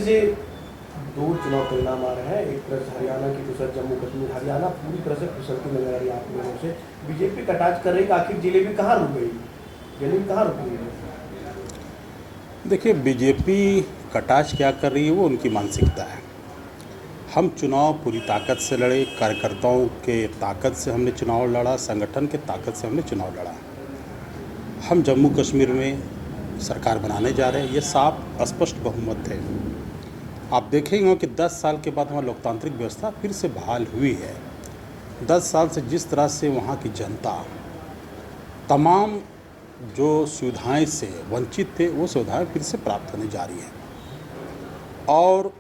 से दो चुनाव परिणाम आ रहे हैं, एक तरफ हरियाणा की, दूसरा जम्मू कश्मीर। हरियाणा पूरी तरह से फिसलती नजर आ रही है आप लोगों से। बीजेपी कटाच कर रही है कि आखिर जलेबी कहाँ रुक गई, जलेबी कहाँ रुक गई है? देखिए, बीजेपी कटाच क्या कर रही है वो उनकी मानसिकता है। हम चुनाव पूरी ताकत से लड़े, कार्यकर्ताओं के ताकत से हमने चुनाव लड़ा, संगठन के ताकत से हमने चुनाव लड़ा। हम जम्मू कश्मीर में सरकार बनाने जा रहे हैं, ये साफ स्पष्ट बहुमत है। आप देखेंगे कि 10 साल के बाद वहाँ लोकतांत्रिक व्यवस्था फिर से बहाल हुई है। 10 साल से जिस तरह से वहाँ की जनता तमाम जो सुविधाएं से वंचित थे, वो सुविधाएं फिर से प्राप्त होने जा रही हैं। और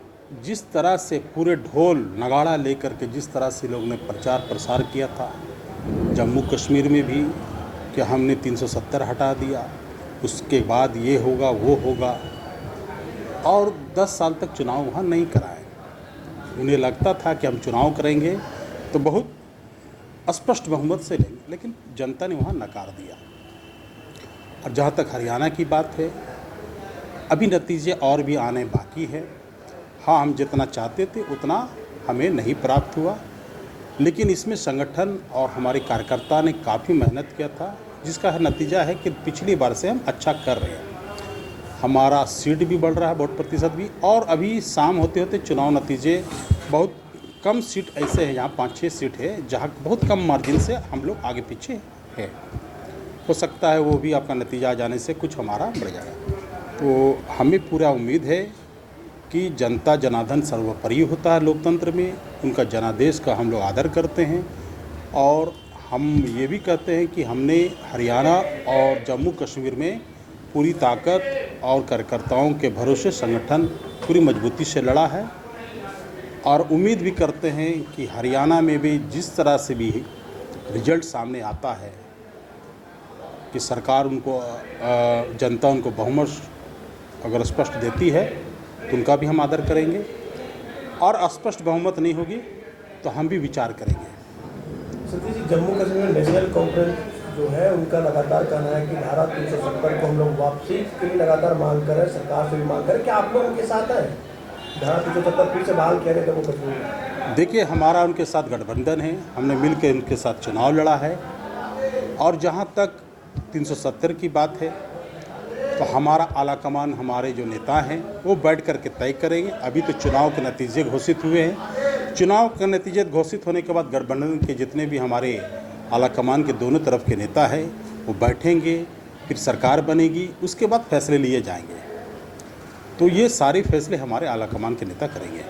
जिस तरह से पूरे ढोल नगाड़ा लेकर के जिस तरह से लोग ने प्रचार प्रसार किया था जम्मू कश्मीर में भी कि हमने 370 हटा दिया, उसके बाद ये होगा वो होगा, और 10 साल तक चुनाव वहाँ नहीं कराए। उन्हें लगता था कि हम चुनाव करेंगे तो बहुत स्पष्ट बहुमत से लेंगे, लेकिन जनता ने वहाँ नकार दिया। और जहाँ तक हरियाणा की बात है, अभी नतीजे और भी आने बाकी है। हाँ, हम जितना चाहते थे उतना हमें नहीं प्राप्त हुआ, लेकिन इसमें संगठन और हमारे कार्यकर्ता ने काफ़ी मेहनत किया था, जिसका नतीजा है कि पिछली बार से हम अच्छा कर रहे हैं। हमारा सीट भी बढ़ रहा है, वोट प्रतिशत भी। और अभी शाम होते होते चुनाव नतीजे, बहुत कम सीट ऐसे हैं, यहाँ 5-6 सीट है जहाँ बहुत कम मार्जिन से हम लोग आगे पीछे है। हो सकता है वो भी आपका नतीजा आ जाने से कुछ हमारा बढ़ जाएगा। तो हमें पूरा उम्मीद है कि जनता जनार्दन सर्वोपरि होता है लोकतंत्र में, उनका जनादेश का हम लोग आदर करते हैं। और हम ये भी कहते हैं कि हमने हरियाणा और जम्मू कश्मीर में पूरी ताकत और कार्यकर्ताओं के भरोसे संगठन पूरी मजबूती से लड़ा है। और उम्मीद भी करते हैं कि हरियाणा में भी जिस तरह से भी रिजल्ट सामने आता है कि सरकार उनको जनता उनको बहुमत अगर स्पष्ट देती है तो उनका भी हम आदर करेंगे, और स्पष्ट बहुमत नहीं होगी तो हम भी विचार करेंगे। सतीश जी, जम्मू कश्मीर नेशनल कॉन्फ्रेंस जो है उनका लगातार कहना है कि धारा 370 को हम लोग वापसी के लिए लगातार मांग करें, सरकार से भी मांग करें। क्या आप लोग उनके साथ हैं? धारा 370 फिर से बहाल किया गया जम्मू कश्मीर में। देखिए, हमारा उनके साथ गठबंधन है, हमने मिल के उनके साथ चुनाव लड़ा है। और जहाँ तक 370 की बात है तो हमारा आलाकमान, हमारे जो नेता हैं वो बैठ कर के तय करेंगे। अभी तो चुनाव के नतीजे घोषित हुए हैं। चुनाव के नतीजे घोषित होने के बाद गठबंधन के जितने भी हमारे आलाकमान के दोनों तरफ के नेता हैं वो बैठेंगे, फिर सरकार बनेगी, उसके बाद फैसले लिए जाएंगे। तो ये सारे फैसले हमारे आलाकमान के नेता करेंगे।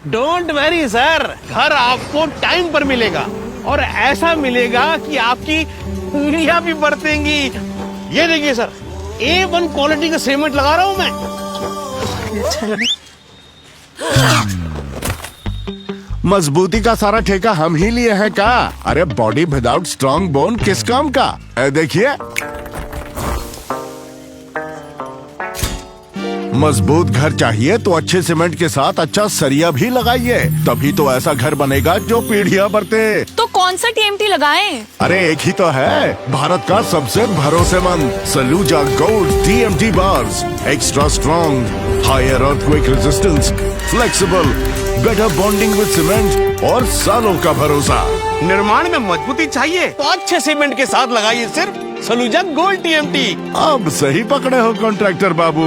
डोंट वरी सर, घर आपको टाइम पर मिलेगा, और ऐसा मिलेगा कि आपकी उंगलियां भी बरतेंगी। ये देखिए सर, A1 क्वालिटी का सीमेंट लगा रहा हूं मैं। मजबूती का सारा ठेका हम ही लिए हैं का? अरे बॉडी विदाउट स्ट्रॉन्ग बोन किस काम का? देखिए, मजबूत घर चाहिए तो अच्छे सीमेंट के साथ अच्छा सरिया भी लगाइए, तभी तो ऐसा घर बनेगा जो पीढ़ियां बरते। तो कौन सा TMT लगाएं? अरे एक ही तो है, भारत का सबसे भरोसेमंद Saluja gold TMT bars. Extra strong, higher earthquake resistance, flexible, better bonding with cement और सालों का भरोसा। निर्माण में मजबूती चाहिए तो अच्छे सीमेंट के साथ लगाइए सिर्फ सलूजा गोल्ड TMT। अब सही पकड़े हो कॉन्ट्रैक्टर बाबू।